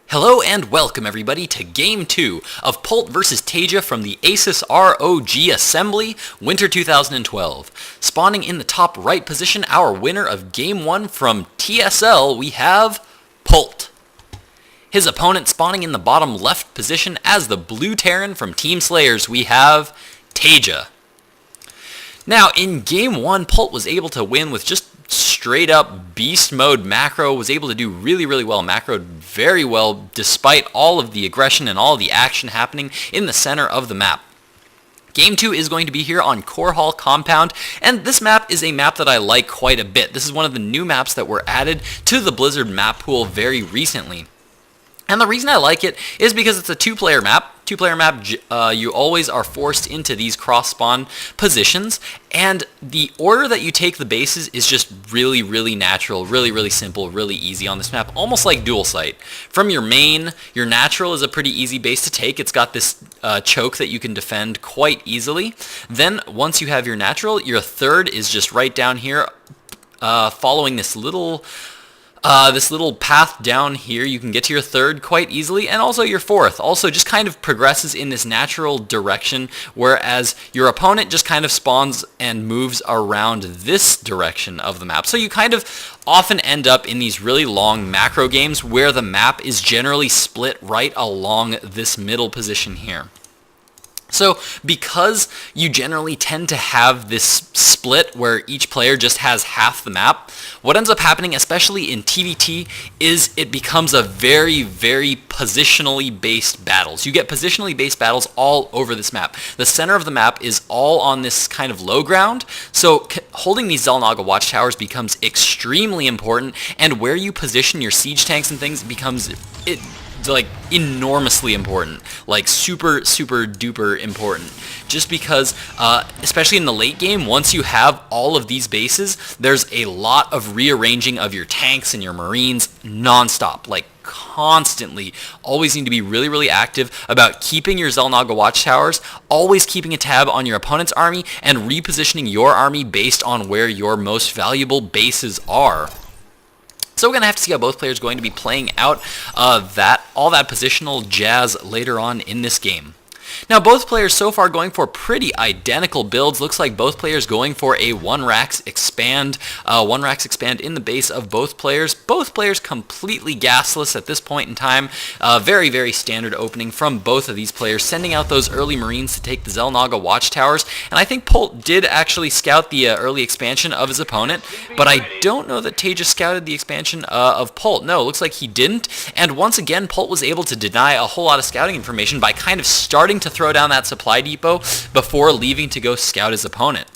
Hello and welcome everybody to Game 2 of Polt vs. TaeJa from the Asus ROG Assembly, Winter 2012. Spawning in the top right position, our winner of Game 1 from TSL, we have Polt. His opponent spawning in the bottom left position as the Blue Terran from Team Slayers, we have TaeJa. Now, in Game 1, Polt was able to win with just straight up beast mode macro, was able to do really well, macroed very well despite all of the aggression and all the action happening in the center of the map. Game 2 is going to be here on Core Hall Compound, and this map is a map that I like quite a bit. This is one of the new maps that were added to the Blizzard map pool very recently. And the reason I like it is because it's a two-player map. You always are forced into these cross-spawn positions, and the order that you take the bases is just really natural, really simple, really easy on this map, almost like dual sight. From your main, your natural is a pretty easy base to take. It's got this choke that you can defend quite easily. Then once you have your natural, your third is just right down here, following this little path down here. You can get to your third quite easily, and also your fourth also just kind of progresses in this natural direction, whereas your opponent just kind of spawns and moves around this direction of the map. So you kind of often end up in these really long macro games where the map is generally split right along this middle position here. So because you generally tend to have this split where each player just has half the map, what ends up happening, especially in TvT, is it becomes a very positionally based battles. You get positionally based battles all over this map. The center of the map is all on this kind of low ground, so holding these Xel'Naga watchtowers becomes extremely important, and where you position your siege tanks and things becomes like enormously important, like super duper important, just because especially in the late game, once you have all of these bases, there's a lot of rearranging of your tanks and your marines non-stop, like constantly. Always need to be really active about keeping your Xel'Naga watchtowers, always keeping a tab on your opponent's army, and repositioning your army based on where your most valuable bases are. So we're going to have to see how both players are going to be playing out all that positional jazz later on in this game. Now, both players so far going for pretty identical builds. Looks like both players going for a one racks expand in the base of both players. Both players completely gasless at this point in time. Very standard opening from both of these players, sending out those early marines to take the Xel'Naga watchtowers. And I think Polt did actually scout the early expansion of his opponent, but I don't know that TaeJa scouted the expansion of Polt. No, it looks like he didn't. And once again, Polt was able to deny a whole lot of scouting information by kind of starting to throw down that supply depot before leaving to go scout his opponent.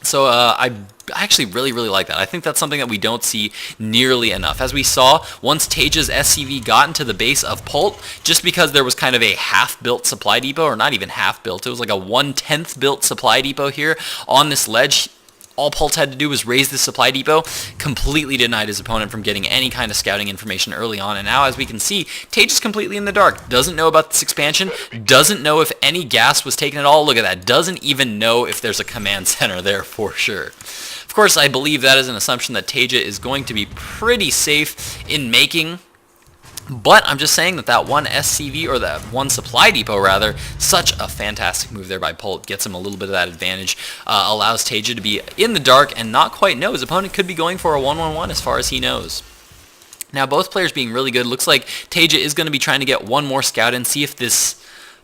So I actually really like that. I think that's something that we don't see nearly enough. As we saw, once TaeJa's SCV got into the base of Polt, just because there was kind of a half-built supply depot, or not even half-built, it was like a 1/10 built supply depot here on this ledge. All Polt had to do was raise the supply depot, completely denied his opponent from getting any kind of scouting information early on. And now, as we can see, TaeJa's completely in the dark. Doesn't know about this expansion, doesn't know if any gas was taken at all. Look at that. Doesn't even know if there's a command center there for sure. Of course, I believe that is an assumption that TaeJa is going to be pretty safe in making. But I'm just saying that one SCV, or that one supply depot rather, such a fantastic move there by Polt. Gets him a little bit of that advantage, allows TaeJa to be in the dark and not quite know. His opponent could be going for a 1-1-1 as far as he knows. Now, both players being really good. Looks like TaeJa is going to be trying to get one more scout and see if this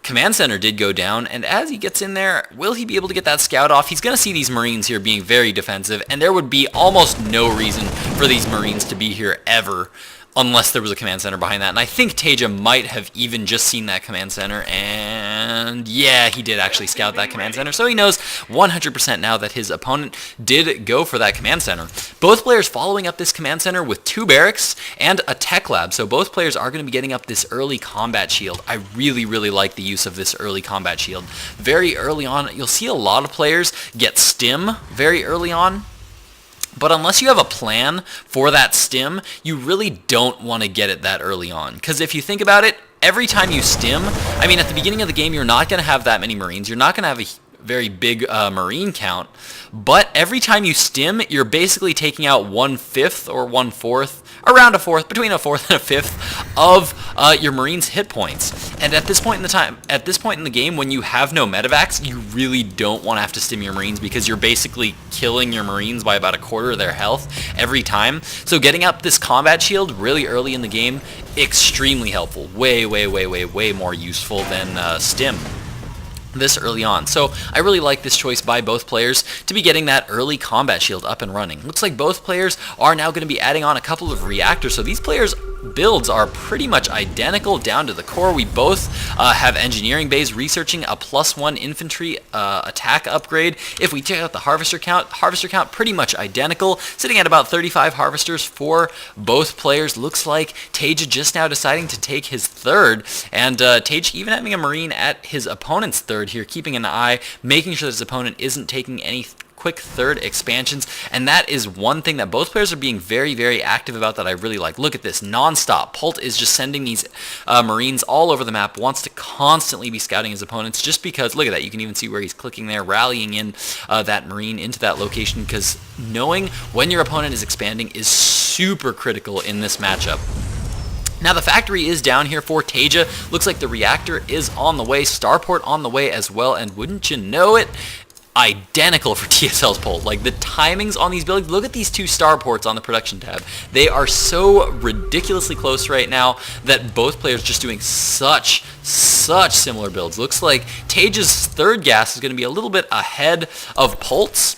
command center did go down, and as he gets in there, will he be able to get that scout off? He's going to see these marines here being very defensive, and there would be almost no reason for these marines to be here ever, unless there was a command center behind that. And I think TaeJa might have even just seen that command center, and yeah, he did actually scout that command center, so he knows 100% now that his opponent did go for that command center. Both players following up this command center with 2 barracks and a tech lab, so both players are going to be getting up this early combat shield. I really like the use of this early combat shield. Very early on, you'll see a lot of players get stim very early on. But unless you have a plan for that stim, you really don't want to get it that early on. Because if you think about it, every time you stim, I mean, at the beginning of the game, you're not going to have that many marines. You're not going to have a very big marine count. But every time you stim, you're basically taking out 1/5 or 1/4, around a fourth, between a fourth and a fifth of your Marines' hit points. And at this point in the game, when you have no medevacs, you really don't want to have to stim your Marines because you're basically killing your Marines by about a quarter of their health every time. So getting up this combat shield really early in the game, extremely helpful. Way more useful than stim this early on. So I really like this choice by both players to be getting that early combat shield up and running. Looks like both players are now going to be adding on a couple of reactors, so these players' builds are pretty much identical down to the core. We both have engineering bays researching a +1 infantry attack upgrade. If we check out the harvester count pretty much identical, sitting at about 35 harvesters for both players. Looks like TaeJa just now deciding to take his third, and TaeJa even having a Marine at his opponent's third here, keeping an eye, making sure that his opponent isn't taking any quick third expansions, and that is one thing that both players are being very active about that I really like. Look at this, non-stop. Polt is just sending these Marines all over the map, wants to constantly be scouting his opponents just because, look at that, you can even see where he's clicking there, rallying in that Marine into that location, because knowing when your opponent is expanding is super critical in this matchup. Now the factory is down here for TaeJa. Looks like the reactor is on the way, starport on the way as well, and wouldn't you know it, identical for TSL's Polt. Like the timings on these buildings, look at these two starports on the production tab. They are so ridiculously close right now that both players just doing such similar builds. Looks like TaeJa's third gas is going to be a little bit ahead of Polt's.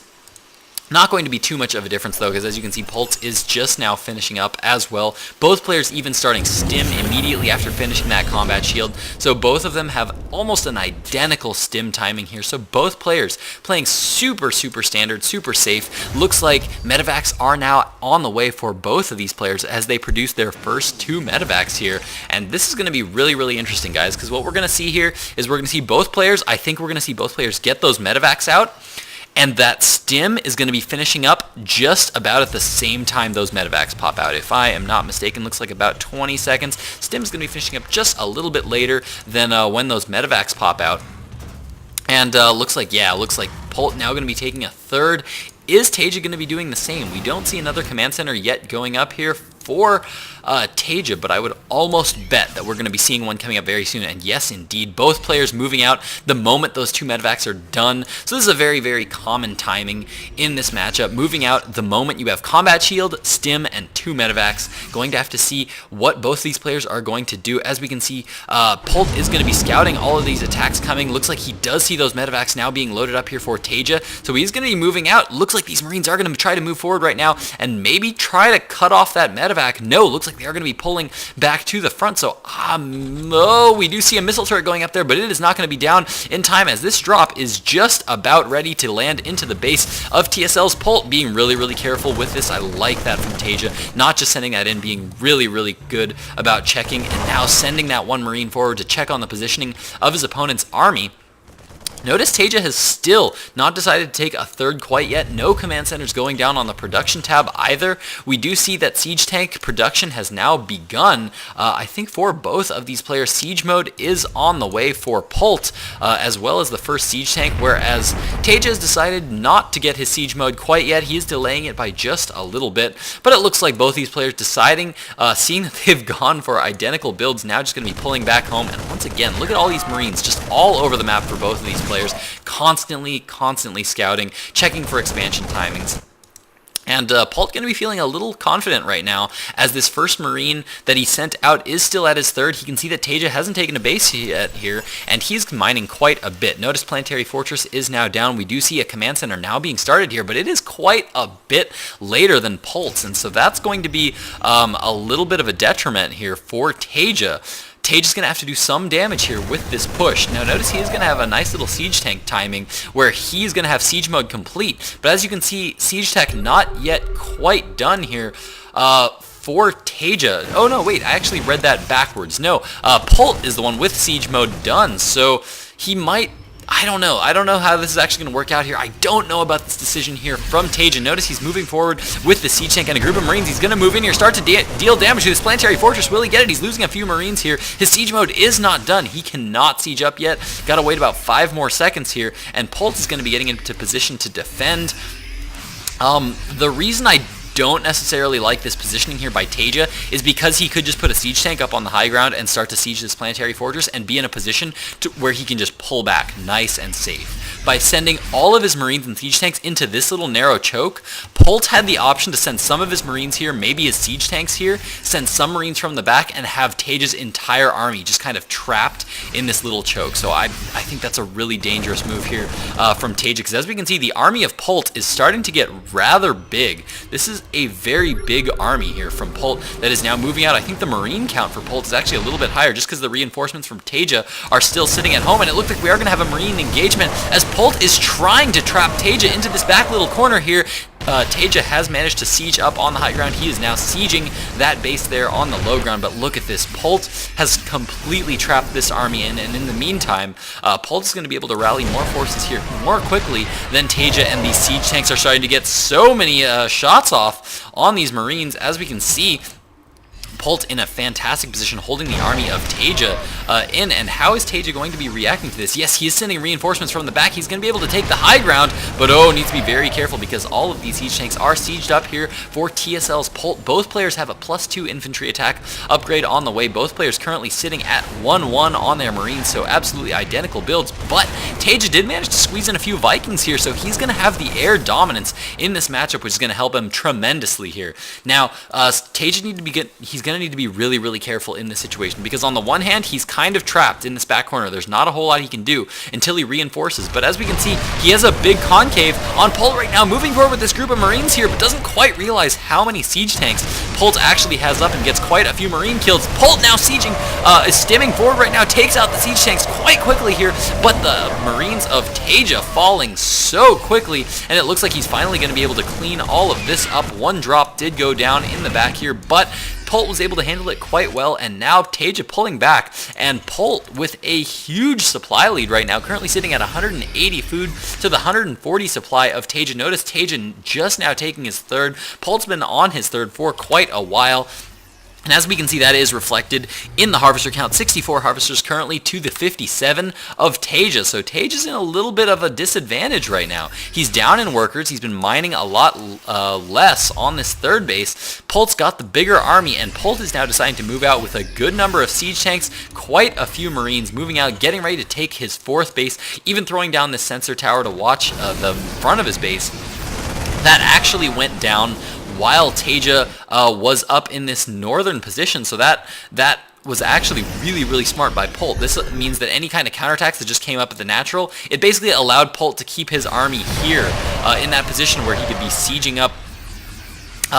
Not going to be too much of a difference though, because as you can see, Polt is just now finishing up as well. Both players even starting stim immediately after finishing that combat shield. So both of them have almost an identical stim timing here. So both players playing super standard, super safe. Looks like medevacs are now on the way for both of these players as they produce their first 2 medevacs here. And this is going to be really interesting, guys, because what we're going to see here is we're going to see both players, I think we're going to see both players get those medevacs out. And that stim is going to be finishing up just about at the same time those medevacs pop out. If I am not mistaken, looks like about 20 seconds. Stim is going to be finishing up just a little bit later than when those medevacs pop out. And looks like Polt now going to be taking a third. Is TaeJa going to be doing the same? We don't see another command center yet going up here for TaeJa, but I would almost bet that we're going to be seeing one coming up very soon. And yes, indeed, both players moving out the moment those 2 medevacs are done. So this is a very common timing in this matchup. Moving out the moment you have combat shield, stim, and 2 medevacs. Going to have to see what both these players are going to do. As we can see, Polt is going to be scouting all of these attacks coming. Looks like he does see those medevacs now being loaded up here for TaeJa. So he's going to be moving out. Looks like these Marines are going to try to move forward right now and maybe try to cut off that medevac. No, looks like they are going to be pulling back to the front. So, we do see a missile turret going up there, but it is not going to be down in time as this drop is just about ready to land into the base of TSL's Polt. Being really careful with this. I like that from TaeJa. Not just sending that in, being really good about checking, and now sending that 1 Marine forward to check on the positioning of his opponent's army. Notice TaeJa has still not decided to take a third quite yet. No command centers going down on the production tab either. We do see that siege tank production has now begun. I think for both of these players, siege mode is on the way for Polt, as well as the first siege tank, whereas TaeJa has decided not to get his siege mode quite yet. He is delaying it by just a little bit, but it looks like both these players deciding, seeing that they've gone for identical builds, now just going to be pulling back home. And once again, look at all these Marines just all over the map for both of these players, constantly scouting, checking for expansion timings. And Polt going to be feeling a little confident right now as this first Marine that he sent out is still at his third. He can see that TaeJa hasn't taken a base yet here, and he's mining quite a bit. Notice Planetary Fortress is now down. We do see a command center now being started here, but it is quite a bit later than Polt's, and so that's going to be a little bit of a detriment here for TaeJa. TaeJa's going to have to do some damage here with this push. Now notice he's going to have a nice little siege tank timing where he's going to have siege mode complete. But as you can see, siege tech not yet quite done here for TaeJa. Oh no, wait, I actually read that backwards. No, Polt is the one with siege mode done. So he might... I don't know how this is actually going to work out here. I don't know about this decision here from TaeJa. Notice he's moving forward with the siege tank and a group of Marines. He's going to move in here, start to deal damage to this Planetary Fortress. Will he get it? He's losing a few Marines here. His siege mode is not done. He cannot siege up yet. Got to wait about 5 more seconds here, and Polt is going to be getting into position to defend. The reason I don't necessarily like this positioning here by TaeJa is because he could just put a siege tank up on the high ground and start to siege this planetary fortress and be in a position where he can just pull back nice and safe. By sending all of his marines and siege tanks into this little narrow choke, Polt had the option to send some of his marines here, maybe his siege tanks here, send some marines from the back, and have TaeJa's entire army just kind of trapped in this little choke. So I think that's a really dangerous move here from TaeJa, because as we can see, the army of Polt is starting to get rather big. This is a very big army here from Polt that is now moving out. I think the marine count for Polt is actually a little bit higher just because the reinforcements from TaeJa are still sitting at home, and it looks like we are going to have a marine engagement as Polt is trying to trap TaeJa into this back little corner here. TaeJa has managed to siege up on the high ground. He is now sieging that base there on the low ground, but look at this. Polt has completely trapped this army in, and in the meantime, Polt is going to be able to rally more forces here more quickly than TaeJa, and these siege tanks are starting to get so many shots off on these marines. As we can see, Polt in a fantastic position holding the army of TaeJa in, and how is TaeJa going to be reacting to this? Yes, he is sending reinforcements from the back. He's going to be able to take the high ground, but needs to be very careful because all of these siege tanks are sieged up here for TSL's Polt. Both players have a +2 infantry attack upgrade on the way. Both players currently sitting at 1-1 on their marines, so absolutely identical builds, but TaeJa did manage to squeeze in a few Vikings here, so he's going to have the air dominance in this matchup, which is going to help him tremendously here. Now, TaeJa he's going to need to be really, really careful in this situation, because on the one hand, he's kind of trapped in this back corner. There's not a whole lot he can do until he reinforces, but as we can see, he has a big concave on Polt right now, moving forward with this group of marines here, but doesn't quite realize how many siege tanks Polt actually has up and gets quite a few marine kills. Polt now sieging, is stimming forward right now, takes out the siege tanks quite quickly here, but the marines of TaeJa falling so quickly, and it looks like he's finally going to be able to clean all of this up. One drop did go down in the back here, but Polt was able to handle it quite well, and now TaeJa pulling back, and Polt with a huge supply lead right now, currently sitting at 180 food to the 140 supply of TaeJa. Notice TaeJa just now taking his third. Polt's been on his third for quite a while. And as we can see, that is reflected in the harvester count. 64 harvesters currently to the 57 of TaeJa. So TaeJa's in a little bit of a disadvantage right now. He's down in workers. He's been mining a lot less on this third base. Polt's got the bigger army, and Polt is now deciding to move out with a good number of siege tanks, quite a few marines moving out, getting ready to take his fourth base, even throwing down this sensor tower to watch the front of his base. That actually went down while TaeJa was up in this northern position, so that was actually really, really smart by Polt. This means that any kind of counterattacks that just came up at the natural, it basically allowed Polt to keep his army here in that position where he could be sieging up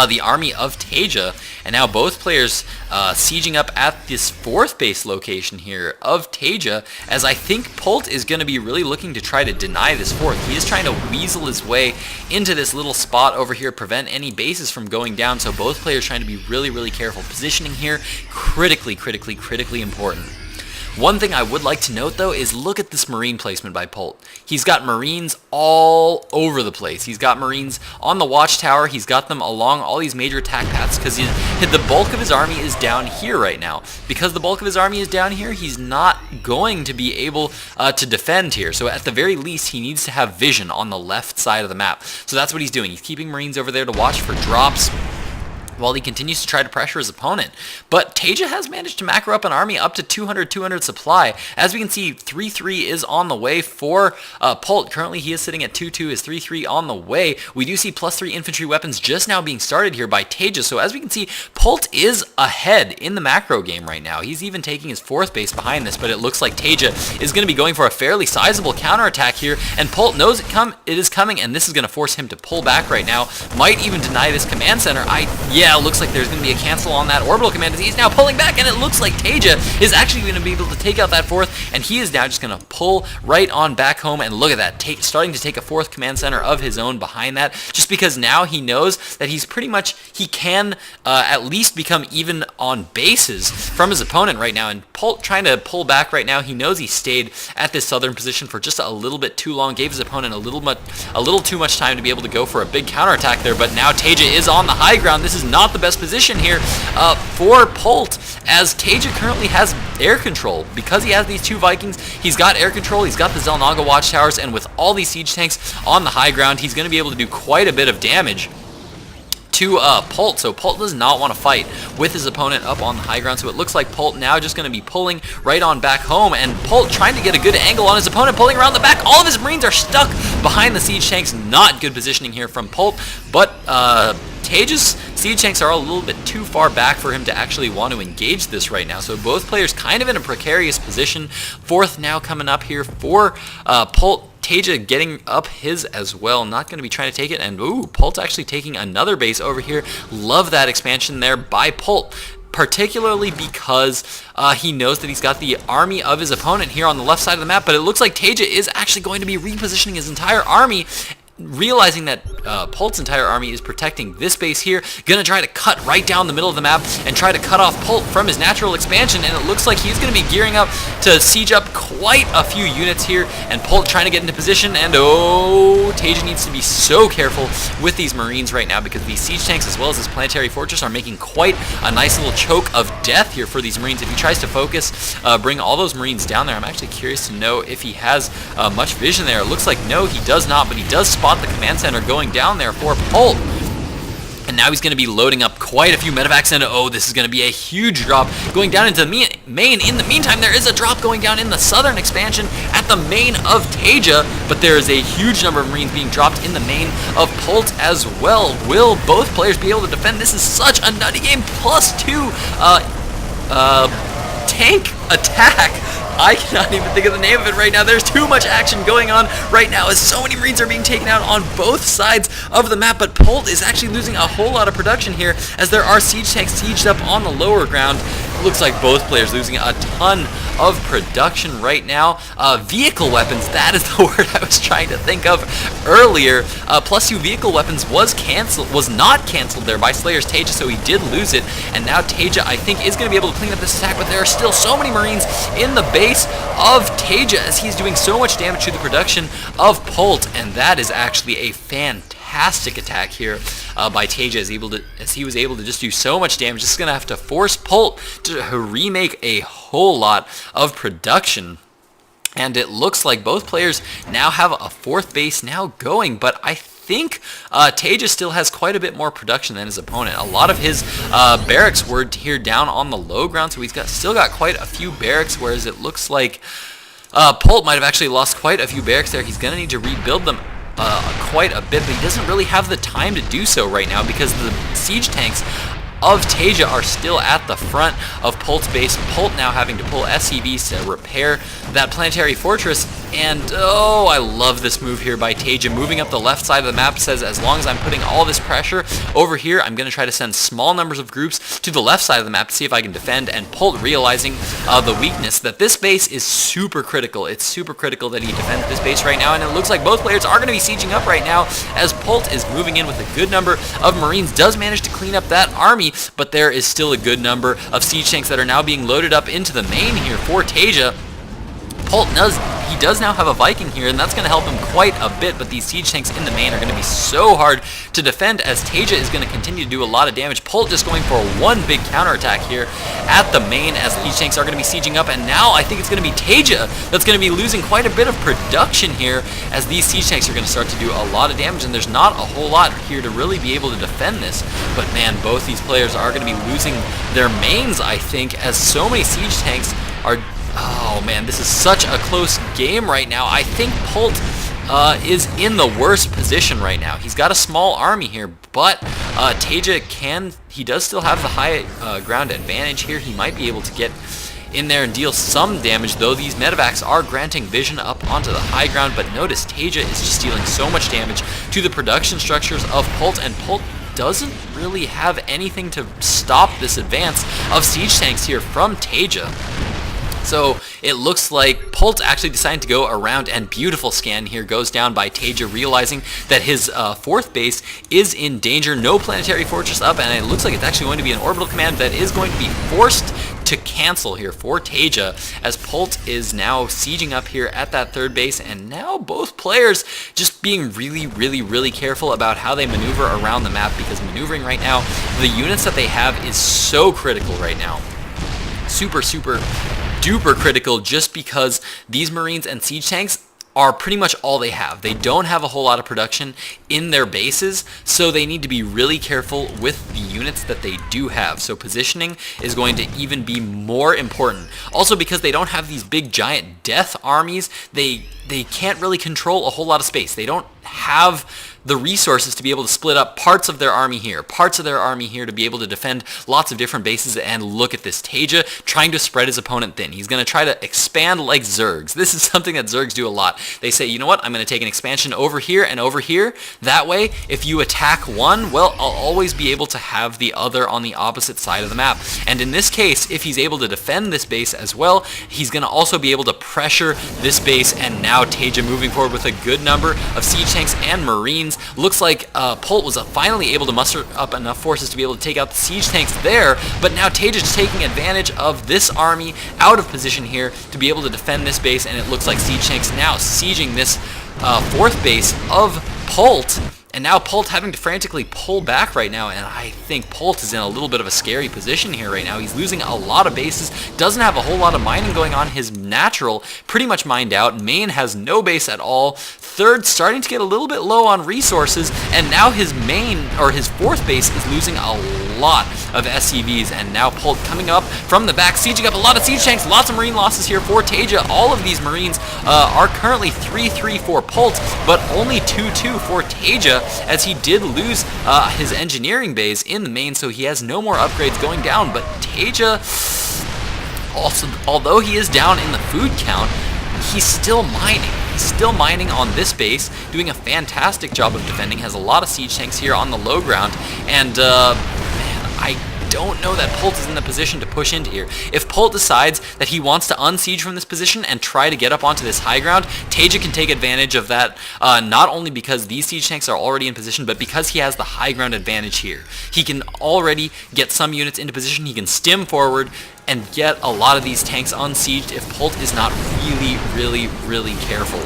the army of TaeJa, and now both players sieging up at this fourth base location here of TaeJa, as I think Polt is going to be really looking to try to deny this fourth. He is trying to weasel his way into this little spot over here, prevent any bases from going down, so both players trying to be really, really careful. Positioning here, critically important. One thing I would like to note, though, is look at this marine placement by Polt. He's got marines all over the place. He's got marines on the watchtower. He's got them along all these major attack paths because the bulk of his army is down here right now. Because the bulk of his army is down here, he's not going to be able to defend here. So at the very least, he needs to have vision on the left side of the map. So that's what he's doing. He's keeping marines over there to watch for drops while he continues to try to pressure his opponent. But TaeJa has managed to macro up an army up to 200 supply. As we can see, 3-3 is on the way for Polt. Currently, he is sitting at 2-2, is 3-3 on the way. We do see +3 infantry weapons just now being started here by TaeJa. So as we can see, Polt is ahead in the macro game right now. He's even taking his fourth base behind this, but it looks like TaeJa is going to be going for a fairly sizable counterattack here, and Polt knows it is coming, and this is going to force him to pull back right now. Might even deny this command center. Yeah, it looks like there's going to be a cancel on that orbital command as he's now pulling back, and it looks like TaeJa is actually going to be able to take out that fourth, and he is now just going to pull right on back home, and look at that, starting to take a fourth command center of his own behind that, just because now he knows that he's pretty much, he can at least become even on bases from his opponent right now, and Polt trying to pull back right now. He knows he stayed at this southern position for just a little bit too long, gave his opponent a little too much time to be able to go for a big counterattack there, but now TaeJa is on the high ground. This is not the best position here for Polt, as TaeJa currently has air control. Because he has these two Vikings, he's got air control, he's got the Xel'Naga watchtowers, and with all these siege tanks on the high ground, he's going to be able to do quite a bit of damage to Polt. So Polt does not want to fight with his opponent up on the high ground. So it looks like Polt now just going to be pulling right on back home. And Polt trying to get a good angle on his opponent, pulling around the back. All of his Marines are stuck behind the siege tanks. Not good positioning here from Polt. But TaeJa's siege tanks are a little bit too far back for him to actually want to engage this right now. So both players kind of in a precarious position. Fourth now coming up here for Polt. TaeJa getting up his as well, not going to be trying to take it, and ooh, Polt actually taking another base over here. Love that expansion there by Polt, particularly because he knows that he's got the army of his opponent here on the left side of the map, but it looks like TaeJa is actually going to be repositioning his entire army, realizing that Polt's entire army is protecting this base here, gonna try to cut right down the middle of the map and try to cut off Polt from his natural expansion, and it looks like he's gonna be gearing up to siege up quite a few units here, and Polt trying to get into position, and oh, TaeJa needs to be so careful with these Marines right now because these siege tanks as well as this planetary fortress are making quite a nice little choke of death here for these Marines. If he tries to focus, bring all those Marines down there, I'm actually curious to know if he has much vision there. It looks like no, he does not, but he does spot the command center going down there for Polt. And now he's going to be loading up quite a few medevacs, and oh, this is going to be a huge drop going down into the main. In the meantime, there is a drop going down in the southern expansion at the main of TaeJa, but there is a huge number of Marines being dropped in the main of Polt as well. Will both players be able to defend? This is such a nutty game. +2 tank attack. I cannot even think of the name of it right now. There's too much action going on right now as so many Marines are being taken out on both sides of the map, but Polt is actually losing a whole lot of production here as there are siege tanks sieged up on the lower ground. It looks like both players losing a ton of production right now. Vehicle weapons, that is the word I was trying to think of earlier. +2 vehicle weapons was not canceled there by Slayer's TaeJa, so he did lose it, and now TaeJa I think is going to be able to clean up this attack, but there are still so many Marines in the base of TaeJa as he's doing so much damage to the production of Polt, and that is actually a fantastic attack here by TaeJa as he was able to just do so much damage. This is going to have to force Polt to remake a whole lot of production. And it looks like both players now have a fourth base now going, but I think TaeJa still has quite a bit more production than his opponent. A lot of his barracks were here down on the low ground, so he's still got quite a few barracks, whereas it looks like Polt might have actually lost quite a few barracks there. He's going to need to rebuild them quite a bit, but he doesn't really have the time to do so right now because the siege tanks of TaeJa are still at the front of Polt's base. Polt now having to pull SCVs to repair that planetary fortress. And oh, I love this move here by TaeJa. Moving up the left side of the map, says as long as I'm putting all this pressure over here, I'm going to try to send small numbers of groups to the left side of the map to see if I can defend. And Polt realizing the weakness that this base is super critical. It's super critical that he defends this base right now. And it looks like both players are going to be sieging up right now as Polt is moving in with a good number of Marines. Does manage to clean up that army, but there is still a good number of siege tanks that are now being loaded up into the main here for TaeJa. Polt does now have a Viking here, and that's going to help him quite a bit, but these siege tanks in the main are going to be so hard to defend as TaeJa is going to continue to do a lot of damage. Polt just going for one big counterattack here at the main as siege tanks are going to be sieging up, and now I think it's going to be TaeJa that's going to be losing quite a bit of production here as these siege tanks are going to start to do a lot of damage, and there's not a whole lot here to really be able to defend this. But man, both these players are going to be losing their mains, I think, as so many siege tanks are... Oh man, this is such a close game right now. I think Polt is in the worst position right now. He's got a small army here, but TaeJa he does still have the high ground advantage here. He might be able to get in there and deal some damage, though these medevacs are granting vision up onto the high ground. But notice TaeJa is just dealing so much damage to the production structures of Polt, and Polt doesn't really have anything to stop this advance of siege tanks here from TaeJa. So it looks like Polt actually decided to go around, and beautiful scan here goes down by TaeJa, realizing that his fourth base is in danger. No planetary fortress up, and it looks like it's actually going to be an orbital command that is going to be forced to cancel here for TaeJa as Polt is now sieging up here at that third base, and now both players just being really careful about how they maneuver around the map, because maneuvering right now, the units that they have is so critical right now. Super duper critical, just because these Marines and siege tanks are pretty much all they have. They don't have a whole lot of production in their bases, so they need to be really careful with the units that they do have. So positioning is going to even be more important. Also, because they don't have these big giant death armies, they can't really control a whole lot of space. They don't have the resources to be able to split up parts of their army here, parts of their army here, to be able to defend lots of different bases. And look at this, TaeJa trying to spread his opponent thin. He's going to try to expand like Zergs. This is something that Zergs do a lot. They say, you know what, I'm going to take an expansion over here and over here. That way, if you attack one, well, I'll always be able to have the other on the opposite side of the map. And in this case, if he's able to defend this base as well, he's going to also be able to pressure this base. And now TaeJa moving forward with a good number of siege tanks and marines. Looks like Polt was finally able to muster up enough forces to be able to take out the siege tanks there, but now TaeJa is taking advantage of this army out of position here to be able to defend this base, and it looks like siege tanks now sieging this fourth base of Polt. And now Polt having to frantically pull back right now, and I think Polt is in a little bit of a scary position here right now. He's losing a lot of bases, doesn't have a whole lot of mining going on. His natural pretty much mined out. Main has no base at all. Third starting to get a little bit low on resources, and now his main, or his fourth base, is losing a lot of SCVs, and now Polt coming up from the back, sieging up a lot of siege tanks, lots of marine losses here for TaeJa. All of these marines are currently 3-3 for Polt, but only 2-2 for TaeJa, as he did lose his engineering bays in the main, so he has no more upgrades going down. But TaeJa, also, although he is down in the food count, he's still mining. He's still mining on this base, doing a fantastic job of defending, has a lot of siege tanks here on the low ground, and man, I don't know that Polt is in the position to push into here. If Polt decides that he wants to unsiege from this position and try to get up onto this high ground, TaeJa can take advantage of that, not only because these siege tanks are already in position, but because he has the high ground advantage here. He can already get some units into position, he can stim forward, and get a lot of these tanks unsieged if Polt is not really careful.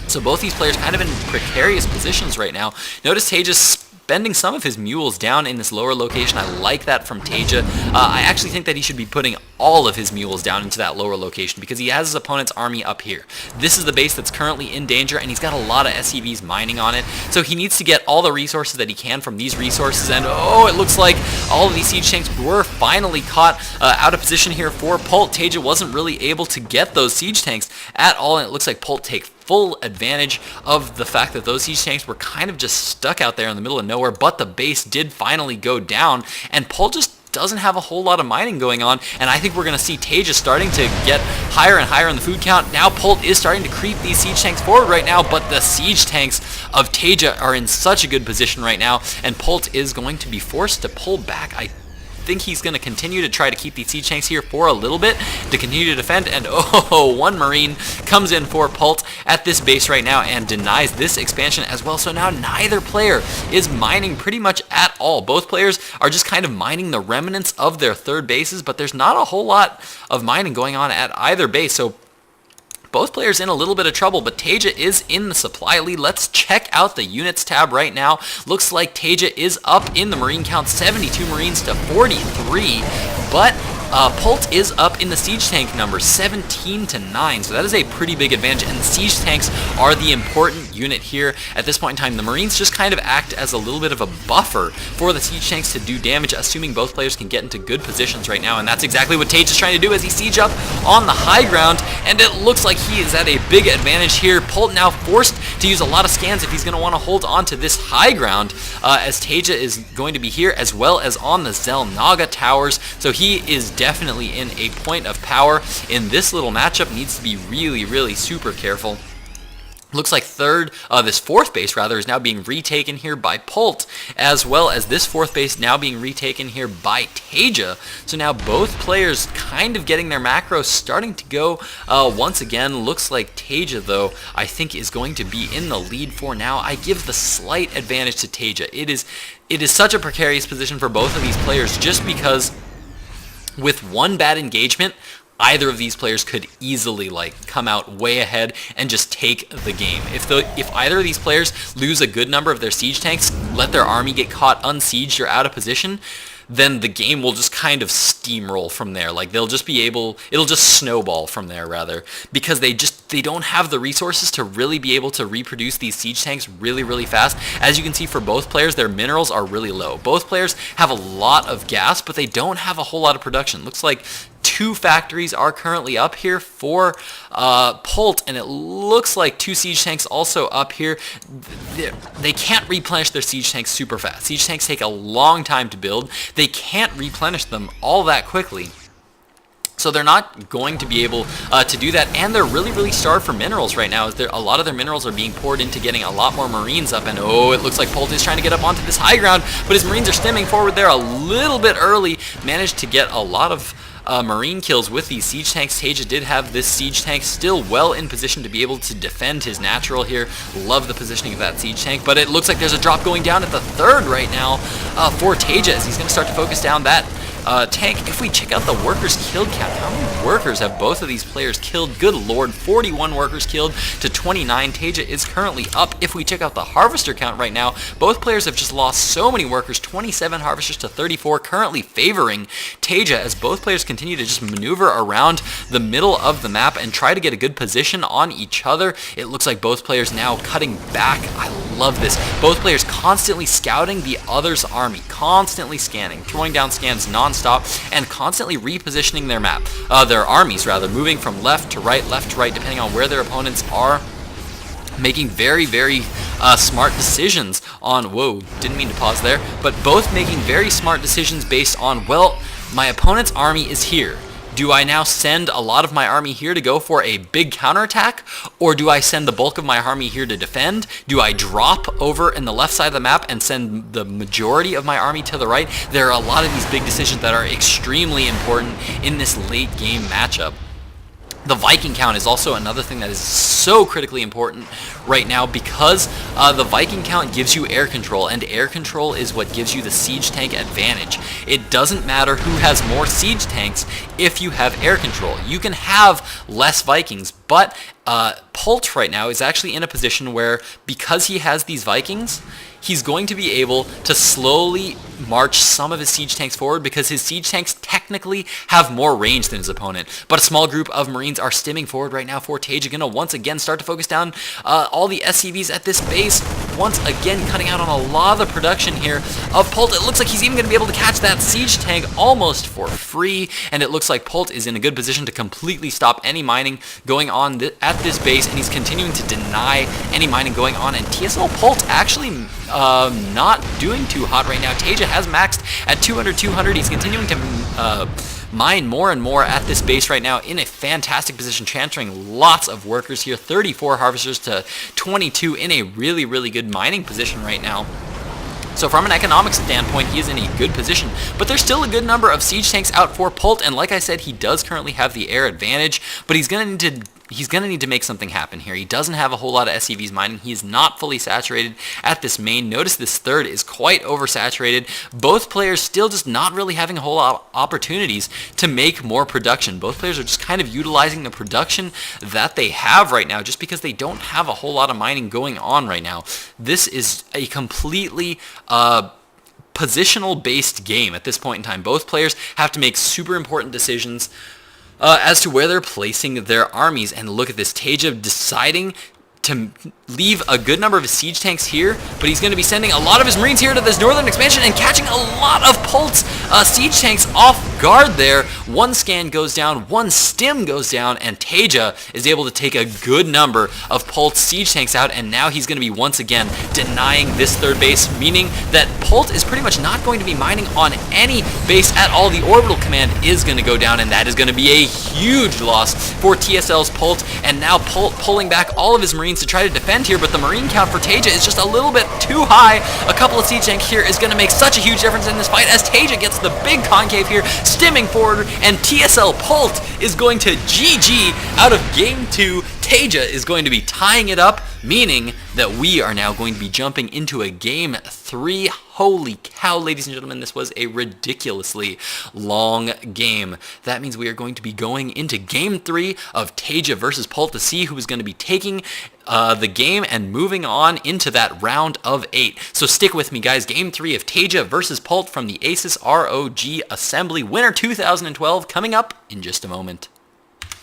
So both these players kind of in precarious positions right now. Notice TaeJa spending some of his mules down in this lower location. I like that from TaeJa. I actually think that he should be putting all of his mules down into that lower location because he has his opponent's army up here. This is the base that's currently in danger, and he's got a lot of SCVs mining on it, so he needs to get all the resources that he can from these resources. And oh, it looks like all of these siege tanks were finally caught out of position here for Polt. TaeJa wasn't really able to get those siege tanks at all, and it looks like Polt take full advantage of the fact that those siege tanks were kind of just stuck out there in the middle of nowhere, but the base did finally go down, and Polt just doesn't have a whole lot of mining going on, and I think we're going to see TaeJa starting to get higher and higher in the food count. Now Polt is starting to creep these siege tanks forward right now, but the siege tanks of TaeJa are in such a good position right now, and Polt is going to be forced to pull back. I think he's going to continue to try to keep these siege tanks here for a little bit to continue to defend, and oh, one marine comes in for Polt at this base right now and denies this expansion as well. So now neither player is mining pretty much at all. Both players are just kind of mining the remnants of their third bases, but there's not a whole lot of mining going on at either base, so both players in a little bit of trouble, but TaeJa is in the supply lead. Let's check out the units tab right now. Looks like TaeJa is up in the marine count, 72 marines to 43, but Polt is up in the siege tank number, 17 to 9, so that is a pretty big advantage, and the siege tanks are the important unit here at this point in time. The marines just kind of act as a little bit of a buffer for the siege tanks to do damage, assuming both players can get into good positions right now, and that's exactly what TaeJa is trying to do as he siege up on the high ground, and it looks like he is at a big advantage here. Polt now forced to use a lot of scans if he's going to want to hold on to this high ground, as TaeJa is going to be here as well as on the Xel'Naga towers, so he is definitely in a point of power in this little matchup. Needs to be really super careful. Looks like this fourth base rather is now being retaken here by Polt, as well as this fourth base now being retaken here by TaeJa. So now both players kind of getting their macros starting to go once again. Looks like TaeJa, though, I think is going to be in the lead for now. I give the slight advantage to TaeJa. It is such a precarious position for both of these players, just because with one bad engagement, either of these players could easily come out way ahead and just take the game. If either of these players lose a good number of their siege tanks, let their army get caught unsieged or out of position, then the game will just kind of steamroll from there. Like they'll just be able, it'll just snowball from there rather, because they don't have the resources to really be able to reproduce these siege tanks really fast. As you can see for both players, their minerals are really low. Both players have a lot of gas, but they don't have a whole lot of production. Looks like 2 factories are currently up here for Polt, and it looks like 2 siege tanks also up here. They can't replenish their siege tanks super fast. Siege tanks take a long time to build. They can't replenish them all that quickly. So they're not going to be able to do that, and they're really starved for minerals right now, as a lot of their minerals are being poured into getting a lot more Marines up, and oh, it looks like Polt is trying to get up onto this high ground, but his Marines are stemming forward there a little bit early, managed to get a lot of Marine kills with these siege tanks. TaeJa did have this siege tank still well in position to be able to defend his natural here. Love the positioning of that siege tank, but it looks like there's a drop going down at the 3rd right now for TaeJa, as he's going to start to focus down that tank. If we check out the workers killed count, how many workers have both of these players killed? Good lord, 41 workers killed to 29. TaeJa is currently up. If we check out the harvester count right now, both players have just lost so many workers, 27 harvesters to 34, currently favoring TaeJa, as both players continue to just maneuver around the middle of the map and try to get a good position on each other. It looks like both players now cutting back. I love this. Both players constantly scouting the other's army, constantly scanning, throwing down scans non-stop, and constantly repositioning their map, their armies rather, moving from left to right, depending on where their opponents are, making very smart decisions on, whoa, didn't mean to pause there, but both making very smart decisions based on, well, my opponent's army is here. Do I now send a lot of my army here to go for a big counterattack, or do I send the bulk of my army here to defend? Do I drop over in the left side of the map and send the majority of my army to the right? There are a lot of these big decisions that are extremely important in this late game matchup. The Viking count is also another thing that is so critically important right now, because the Viking count gives you air control, and air control is what gives you the siege tank advantage. It doesn't matter who has more siege tanks if you have air control. You can have less Vikings, but Polt right now is actually in a position where, because he has these Vikings, he's going to be able to slowly march some of his siege tanks forward, because his siege tanks technically have more range than his opponent. But a small group of Marines are stimming forward right now for TaeJa. Gonna once again start to focus down all the SCVs at this base, once again cutting out on a lot of the production here of Polt. It looks like he's even going to be able to catch that siege tank almost for free, and it looks like Polt is in a good position to completely stop any mining going on at this base, and he's continuing to deny any mining going on, and TSL Polt actually not doing too hot right now. TaeJa has maxed at 200. He's continuing to mine more and more at this base right now, in a fantastic position, transferring lots of workers here, 34 harvesters to 22, in a really good mining position right now. So from an economics standpoint, he is in a good position, but there's still a good number of siege tanks out for Polt, and like I said, he does currently have the air advantage, but he's going to need to make something happen here. He doesn't have a whole lot of SCVs mining. He is not fully saturated at this main. Notice this 3rd is quite oversaturated. Both players still just not really having a whole lot of opportunities to make more production. Both players are just kind of utilizing the production that they have right now, just because they don't have a whole lot of mining going on right now. This is a completely positional based game at this point in time. Both players have to make super important decisions as to where they're placing their armies. And look at this, TaeJa deciding to leave a good number of his siege tanks here, but he's going to be sending a lot of his Marines here to this northern expansion and catching a lot of Polt's siege tanks off guard there. One scan goes down, one stim goes down, and TaeJa is able to take a good number of Polt's siege tanks out, and now he's going to be once again denying this 3rd base, meaning that Polt is pretty much not going to be mining on any base at all. The orbital command is going to go down, and that is going to be a huge loss for TSL's Polt, and now Polt pulling back all of his Marines to try to defend here, but the Marine count for TaeJa is just a little bit too high. A couple of siege tanks here is going to make such a huge difference in this fight, as TaeJa gets the big concave here, stimming forward, and TSL Polt is going to GG out of Game 2. TaeJa is going to be tying it up, meaning that we are now going to be jumping into a game 3. Holy cow, ladies and gentlemen, this was a ridiculously long game. That means we are going to be going into game 3 of TaeJa versus Polt to see who is going to be taking the game and moving on into that round of 8. So stick with me, guys. Game 3 of TaeJa versus Polt from the Asus ROG Assembly Winter 2012 coming up in just a moment.